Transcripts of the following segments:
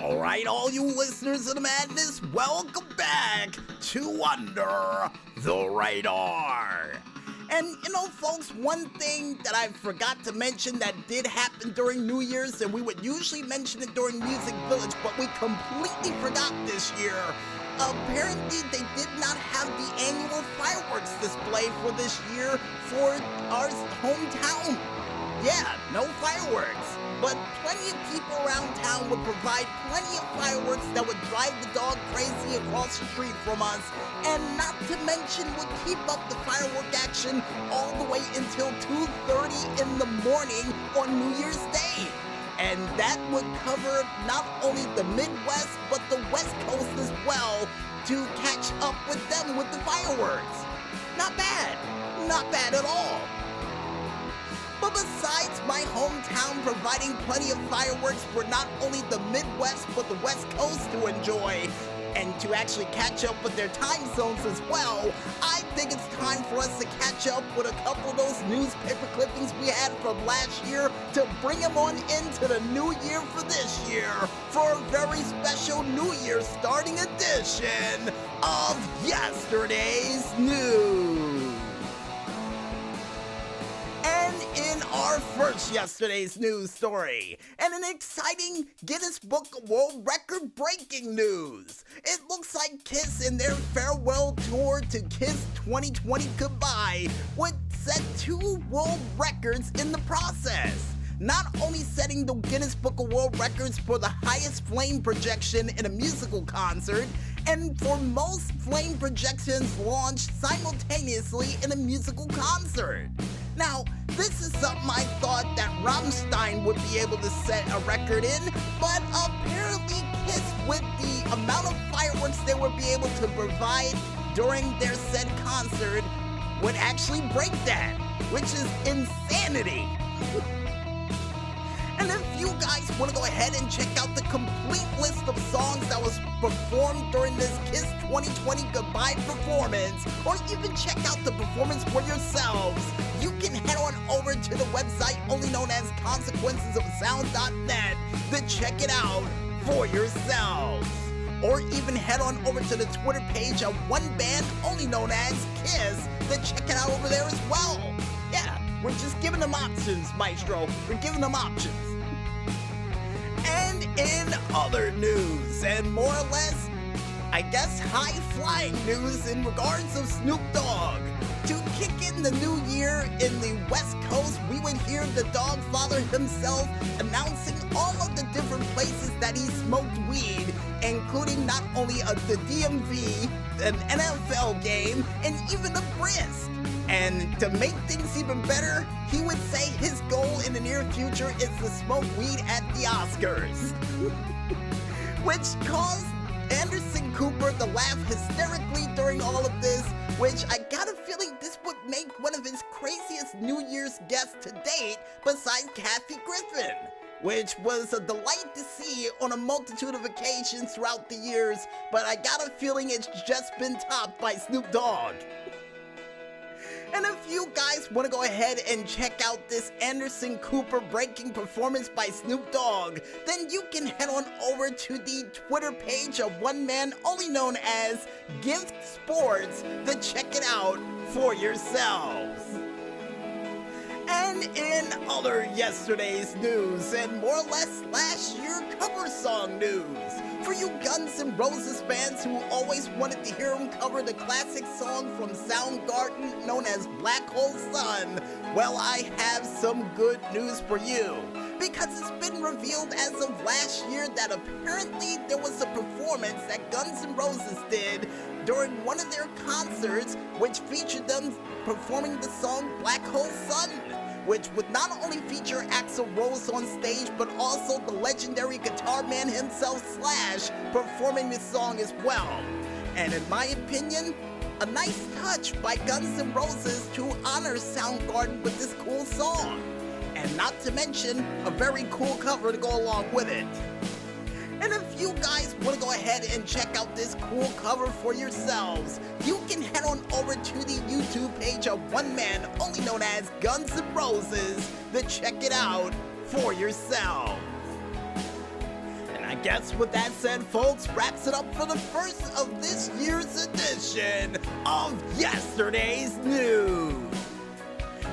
All right, all you listeners of the madness, welcome back to Under the Radar. And, folks, one thing that I forgot to mention that did happen during New Year's, and we would usually mention it during Music Village, but we completely forgot this year. Apparently, they did not have the annual fireworks display for this year for our hometown. Yeah, no fireworks. But plenty of people around town would provide plenty of fireworks that would drive the dog crazy across the street from us, and not to mention would keep up the firework action all the way until 2:30 in the morning on New Year's Day. And that would cover not only the Midwest, but the West Coast as well, to catch up with them with the fireworks. Not bad. Not bad at all. But besides my hometown providing plenty of fireworks for not only the Midwest but the West Coast to enjoy, and to actually catch up with their time zones as well, I think it's time for us to catch up with a couple of those newspaper clippings we had from last year to bring them on into the new year for this year for a very special New Year starting edition of Yesterday's News. And in our first Yesterday's News story, and an exciting Guinness Book of World Record breaking news. It looks like Kiss in their farewell tour to Kiss 2020 Goodbye would set 2 world records in the process. Not only setting the Guinness Book of World Records for the highest flame projection in a musical concert, and for most flame projections launched simultaneously in a musical concert. Now, this is something I thought that Rammstein would be able to set a record in, but apparently Kiss, with the amount of fireworks they would be able to provide during their said concert, would actually break that, which is insanity. And if you guys want to go ahead and check out the complete list of songs that was performed during this Kiss 2020 Goodbye performance, or even check out the performance for yourselves, you can head on over to the website only known as consequencesofsound.net to check it out for yourselves. Or even head on over to the Twitter page of one band only known as Kiss to check it out over there as well. Yeah, we're just giving them options, Maestro. We're giving them options. And in other news, and more or less, I guess, high-flying news in regards of Snoop Dogg. To kick in the new year in the West Coast, we would hear the Dogfather himself announcing all of the different places that he smoked weed, including not only the DMV, an NFL game, and even a Brisk. And to make things even better, he would say his goal in the near future is to smoke weed at the Oscars. Which caused Anderson Cooper to laugh hysterically during all of this, which I got a feeling this would make one of his craziest New Year's guests to date, besides Kathy Griffin, which was a delight to see on a multitude of occasions throughout the years, but I got a feeling it's just been topped by Snoop Dogg. And if you guys want to go ahead and check out this Anderson Cooper breaking performance by Snoop Dogg, then you can head on over to the Twitter page of one man only known as Gift Sports to check it out for yourselves. And in other yesterday's news, and more or less last year cover song news, for you Guns N' Roses fans who always wanted to hear them cover the classic song from Soundgarden known as Black Hole Sun, well, I have some good news for you. Because it's been revealed as of last year that apparently there was a performance that Guns N' Roses did during one of their concerts which featured them performing the song Black Hole Sun, which would not only feature Axl Rose on stage, but also the legendary guitar man himself, Slash, performing this song as well. And in my opinion, a nice touch by Guns N' Roses to honor Soundgarden with this cool song. And not to mention, a very cool cover to go along with it. And if you guys want to go ahead and check out this cool cover for yourselves, you can head on over to the YouTube page of one man only known as Guns N' Roses to check it out for yourself. And I guess with that said, folks, wraps it up for the first of this year's edition of Yesterday's News.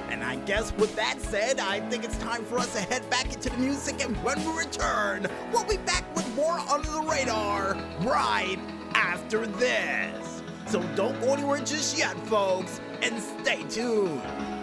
And I guess with that said, I think it's time for us to head back into the music, and when we return, we'll be back with more Under the Radar right after this. So don't go anywhere just yet, folks, and stay tuned.